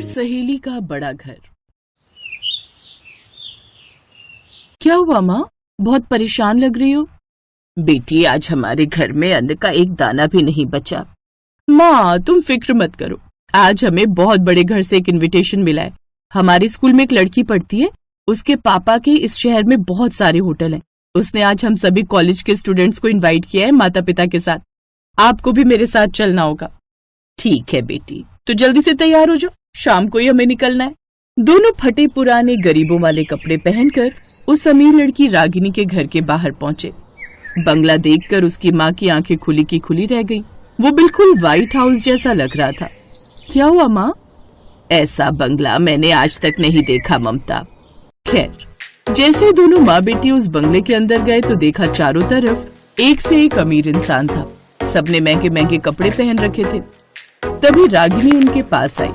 सहेली का बड़ा घर। क्या हुआ माँ, बहुत परेशान लग रही हो? बेटी, आज हमारे घर में अन्न का एक दाना भी नहीं बचा। माँ तुम फिक्र मत करो, आज हमें बहुत बड़े घर से एक इनविटेशन मिला है। हमारे स्कूल में एक लड़की पढ़ती है, उसके पापा के इस शहर में बहुत सारे होटल हैं। उसने आज हम सभी कॉलेज के स्टूडेंट्स को इनवाइट किया है माता पिता के साथ। आपको भी मेरे साथ चलना होगा। ठीक है बेटी, तो जल्दी से तैयार हो जाओ, शाम को ही हमें निकलना है। दोनों फटे पुराने गरीबों वाले कपड़े पहनकर उस अमीर लड़की रागिनी के घर के बाहर पहुंचे। बंगला देखकर उसकी माँ की आंखें खुली की खुली रह गईं। वो बिल्कुल व्हाइट हाउस जैसा लग रहा था। क्या हुआ माँ? ऐसा बंगला मैंने आज तक नहीं देखा ममता। खैर, जैसे दोनों माँ बेटी उस बंगले के अंदर गए तो देखा चारों तरफ एक से एक अमीर इंसान था। सबने महंगे महंगे कपड़े पहन रखे थे। तभी रागिनी उनके पास आई।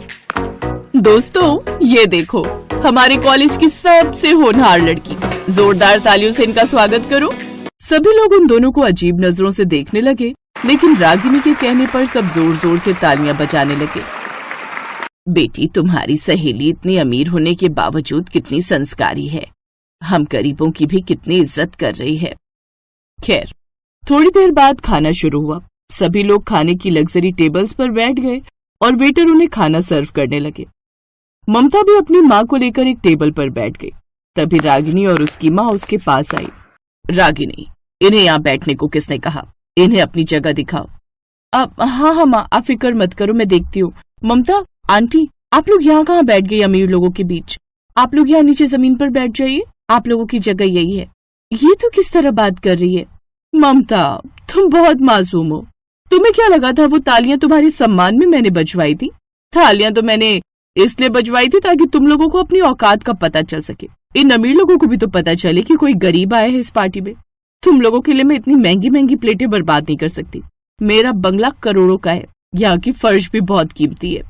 दोस्तों, ये देखो, हमारे कॉलेज की सबसे होनहार लड़की। जोरदार तालियों से इनका स्वागत करो। सभी लोग उन दोनों को अजीब नजरों से देखने लगे, लेकिन रागिनी के कहने पर सब जोर जोर से तालियां बजाने लगे। बेटी, तुम्हारी सहेली इतनी अमीर होने के बावजूद कितनी संस्कारी है। हम गरीबों की भी कितनी इज्जत कर रही है। खैर, थोड़ी देर बाद खाना शुरू हुआ। सभी लोग खाने की लग्जरी टेबल्स पर बैठ गए और वेटर उन्हें खाना सर्व करने लगे। ममता भी अपनी माँ को लेकर एक टेबल पर बैठ गई। तभी रागिनी और उसकी माँ उसके पास आई। रागिनी, इन्हें यहाँ बैठने को किसने कहा? इन्हें अपनी जगह दिखाओ। हाँ माँ, आप फिक्र मत करो, मैं देखती हूँ। ममता, आंटी, आप लोग यहाँ कहाँ बैठ गए अमीर लोगों के बीच? आप लोग यहाँ नीचे जमीन पर बैठ जाइए, आप लोगों की जगह यही है। ये तो किस तरह बात कर रही है? ममता, तुम बहुत मासूम हो। तुम्हें क्या लगा था वो तालियां तुम्हारे सम्मान में मैंने बजवाई थी? तालियां तो मैंने इसलिए बजवाई थी ताकि तुम लोगों को अपनी औकात का पता चल सके। इन अमीर लोगों को भी तो पता चले कि कोई गरीब आया है इस पार्टी में। तुम लोगों के लिए मैं इतनी महंगी महंगी प्लेटें बर्बाद नहीं कर सकती। मेरा बंगला करोड़ों का है, यहाँ की फर्श भी बहुत कीमती है।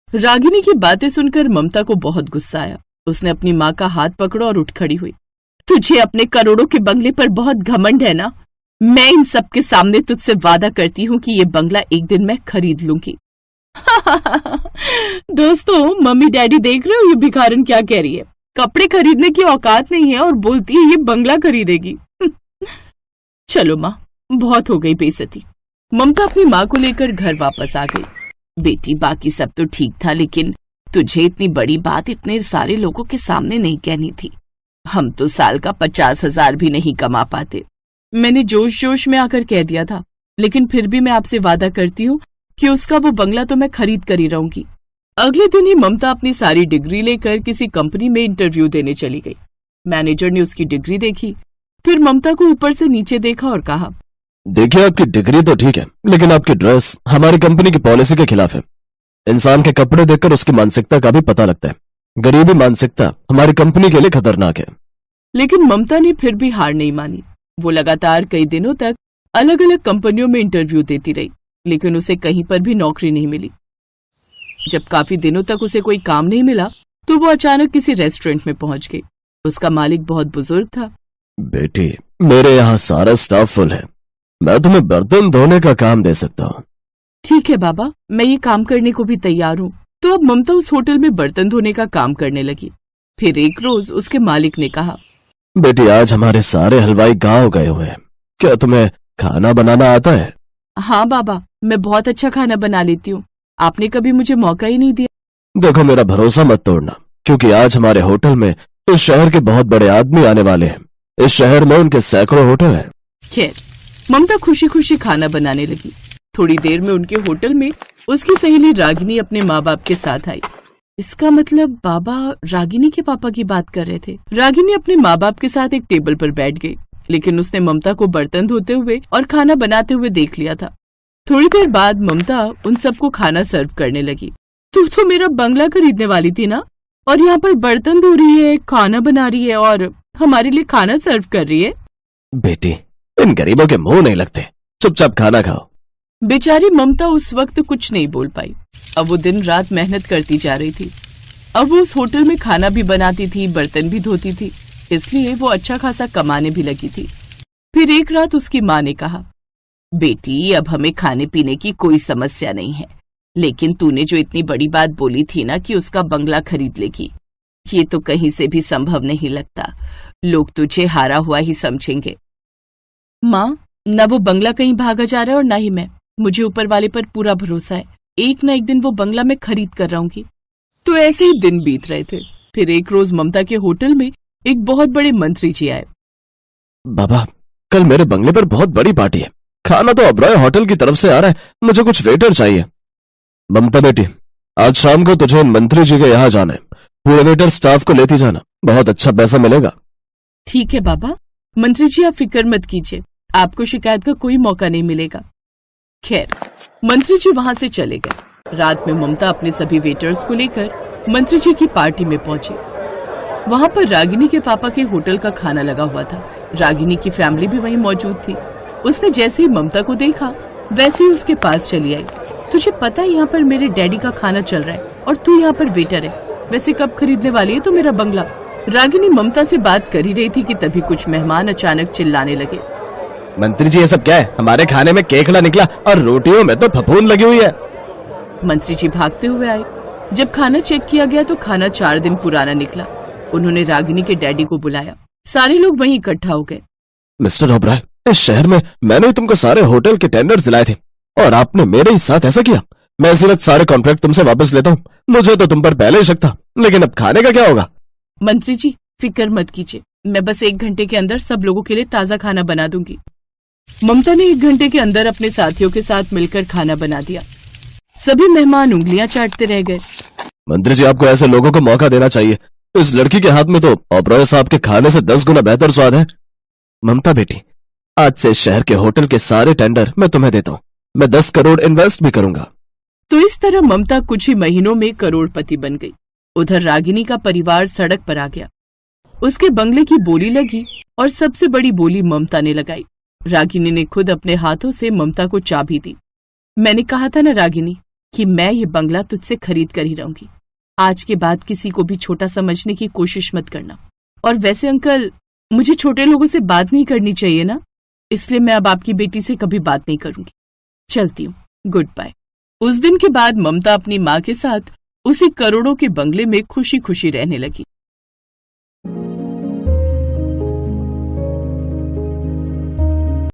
रागिनी की बातें सुनकर ममता को बहुत गुस्सा आया। उसने अपनी माँ का हाथ पकड़ा और उठ खड़ी हुई। तुझे अपने करोड़ों के बंगले पर बहुत घमंड है ना? मैं इन सब के सामने तुझसे वादा करती हूँ कि ये बंगला एक दिन मैं खरीद लूंगी। दोस्तों, मम्मी डैडी देख रहे हो ये भिखारन क्या कह रही है? कपड़े खरीदने की औकात नहीं है और बोलती है ये बंगला खरीदेगी। चलो माँ, बहुत हो गई बेइज्जती। ममता अपनी माँ को लेकर घर वापस आ गई। बेटी, बाकी सब तो ठीक था, लेकिन तुझे इतनी बड़ी बात इतने सारे लोगों के सामने नहीं कहनी थी। हम तो साल का 50,000 भी नहीं कमा पाते। मैंने जोश जोश में आकर कह दिया था, लेकिन फिर भी मैं आपसे वादा करती हूँ कि उसका वो बंगला तो मैं खरीद कर ही रहूंगी। अगले दिन ही ममता अपनी सारी डिग्री लेकर किसी कंपनी में इंटरव्यू देने चली गई। मैनेजर ने उसकी डिग्री देखी, फिर ममता को ऊपर से नीचे देखा और कहा, देखिए, आपकी डिग्री तो ठीक है, लेकिन आपकी ड्रेस हमारी कंपनी की पॉलिसी के खिलाफ है। इंसान के कपड़े देखकर उसकी मानसिकता का भी पता लगता है। गरीबी मानसिकता हमारी कंपनी के लिए खतरनाक है। लेकिन ममता ने फिर भी हार नहीं मानी। वो लगातार कई दिनों तक अलग अलग कंपनियों में इंटरव्यू देती रही, लेकिन उसे कहीं पर भी नौकरी नहीं मिली। जब काफी दिनों तक उसे कोई काम नहीं मिला तो वो अचानक किसी रेस्टोरेंट में पहुंच गई। उसका मालिक बहुत बुजुर्ग था। बेटी, मेरे यहाँ सारा स्टाफ फुल है, मैं तुम्हें बर्तन धोने का काम दे सकता हूँ। ठीक है बाबा, मैं ये काम करने को भी तैयार हूँ। तो अब ममता उस होटल में बर्तन धोने का काम करने लगी। फिर एक रोज उसके मालिक ने कहा, बेटी, आज हमारे सारे हलवाई गांव गए हुए हैं, क्या तुम्हें खाना बनाना आता है? हाँ बाबा, मैं बहुत अच्छा खाना बना लेती हूँ, आपने कभी मुझे मौका ही नहीं दिया। देखो, मेरा भरोसा मत तोड़ना, क्योंकि आज हमारे होटल में इस शहर के बहुत बड़े आदमी आने वाले हैं। इस शहर में उनके सैकड़ों होटल हैं। खैर, ममता खुशी खुशी खाना बनाने लगी। थोड़ी देर में उनके होटल में उसकी सहेली रागिनी अपने माँ बाप के साथ आई। इसका मतलब बाबा रागिनी के पापा की बात कर रहे थे। रागिनी अपने माँ बाप के साथ एक टेबल पर बैठ गई, लेकिन उसने ममता को बर्तन धोते हुए और खाना बनाते हुए देख लिया था। थोड़ी देर बाद ममता उन सबको खाना सर्व करने लगी। तू तो मेरा बंगला खरीदने वाली थी ना, और यहाँ पर बर्तन धो रही है, खाना बना रही है और हमारे लिए खाना सर्व कर रही है। बेटी, इन गरीबों के मुंह नहीं लगते, चुपचाप खाना खाओ। बेचारी ममता उस वक्त कुछ नहीं बोल पाई। अब वो दिन रात मेहनत करती जा रही थी। अब वो उस होटल में खाना भी बनाती थी, बर्तन भी धोती थी, इसलिए वो अच्छा खासा कमाने भी लगी थी। फिर एक रात उसकी माँ ने कहा, बेटी, अब हमें खाने पीने की कोई समस्या नहीं है। लेकिन तूने जो इतनी बड़ी बात बोली थी ना कि उसका बंगला खरीद लेगी, ये तो कहीं से भी संभव नहीं लगता। लोग तुझे हारा हुआ ही समझेंगे। माँ, न वो बंगला कहीं भागा जा रहा है और ना ही मैं। मुझे ऊपर वाले पर पूरा भरोसा है, एक ना एक दिन वो बंगला मैं खरीद कर रहूंगी। तो ऐसे ही दिन बीत रहे थे। फिर एक रोज ममता के होटल में एक बहुत बड़े मंत्री जी आए। बाबा, कल मेरे बंगले पर बहुत बड़ी पार्टी है। खाना तो ओबरॉय होटल की तरफ से आ रहा है, मुझे कुछ वेटर चाहिए। ममता बेटी, आज शाम को तुझे मंत्री जी के यहाँ जाना है। पूरे वेटर स्टाफ को लेती जाना, बहुत अच्छा पैसा मिलेगा। ठीक है बाबा। मंत्री जी, आप फिक्र मत कीजिए, आपको शिकायत का कोई मौका नहीं मिलेगा। खैर, मंत्री जी वहां से चले गए। रात में ममता अपने सभी वेटर्स को लेकर मंत्री जी की पार्टी में पहुंची। वहां पर रागिनी के पापा के होटल का खाना लगा हुआ था। रागिनी की फैमिली भी वहीं मौजूद थी। उसने जैसे ही ममता को देखा वैसे ही उसके पास चली आई। तुझे पता है यहाँ पर मेरे डैडी का खाना चल रहा है और तू यहाँ पर वेटर है। वैसे कब खरीदने वाली है तो मेरा बंगला? रागिनी ममता से बात कर ही रही थी कि तभी कुछ मेहमान अचानक चिल्लाने लगे। मंत्री जी, ये सब क्या है? हमारे खाने में केकड़ा निकला और रोटियों में तो फफूंद लगी हुई है। मंत्री जी भागते हुए आए। जब खाना चेक किया गया तो खाना 4 दिन पुराना निकला। उन्होंने रागिनी के डैडी को बुलाया। सारे लोग वहीं इकट्ठा हो गए। मिस्टर ओबराय, इस शहर में मैंने ही तुमको सारे होटल के टेंडर्स दिलाए थे और आपने मेरे ही साथ ऐसा किया। मैं इसी वक्त सारे कॉन्ट्रैक्ट तुमसे वापस लेता हूँ। मुझे तो तुम पर पहले ही शक था, लेकिन अब खाने का क्या होगा? मंत्री जी, फिक्र मत कीजिए, मैं बस 1 घंटे के अंदर सब लोगों के लिए ताजा खाना बना दूंगी। ममता ने 1 घंटे के अंदर अपने साथियों के साथ मिलकर खाना बना दिया। सभी मेहमान उंगलियां चाटते रह गए। मंत्री जी, आपको ऐसे लोगों को मौका देना चाहिए। इस लड़की के हाथ में तो ओबरॉय साहब के खाने से 10 गुना बेहतर स्वाद है। ममता बेटी, आज से शहर के होटल के सारे टेंडर मैं तुम्हें देता हूँ। मैं 10 करोड़ इन्वेस्ट भी करूंगा। तो इस तरह ममता कुछ ही महीनों में करोड़पति बन गई। उधर रागिनी का परिवार सड़क पर आ गया। उसके बंगले की बोली लगी और सबसे बड़ी बोली ममता ने लगाई। रागिनी ने खुद अपने हाथों से ममता को चाबी दी। मैंने कहा था ना रागिनी कि मैं ये बंगला तुझसे खरीद कर ही रहूंगी। आज के बाद किसी को भी छोटा समझने की कोशिश मत करना। और वैसे अंकल, मुझे छोटे लोगों से बात नहीं करनी चाहिए ना, इसलिए मैं अब आपकी बेटी से कभी बात नहीं करूंगी। चलती हूँ, गुड बाय। उस दिन के बाद ममता अपनी माँ के साथ उसी करोड़ों के बंगले में खुशी खुशी रहने लगी।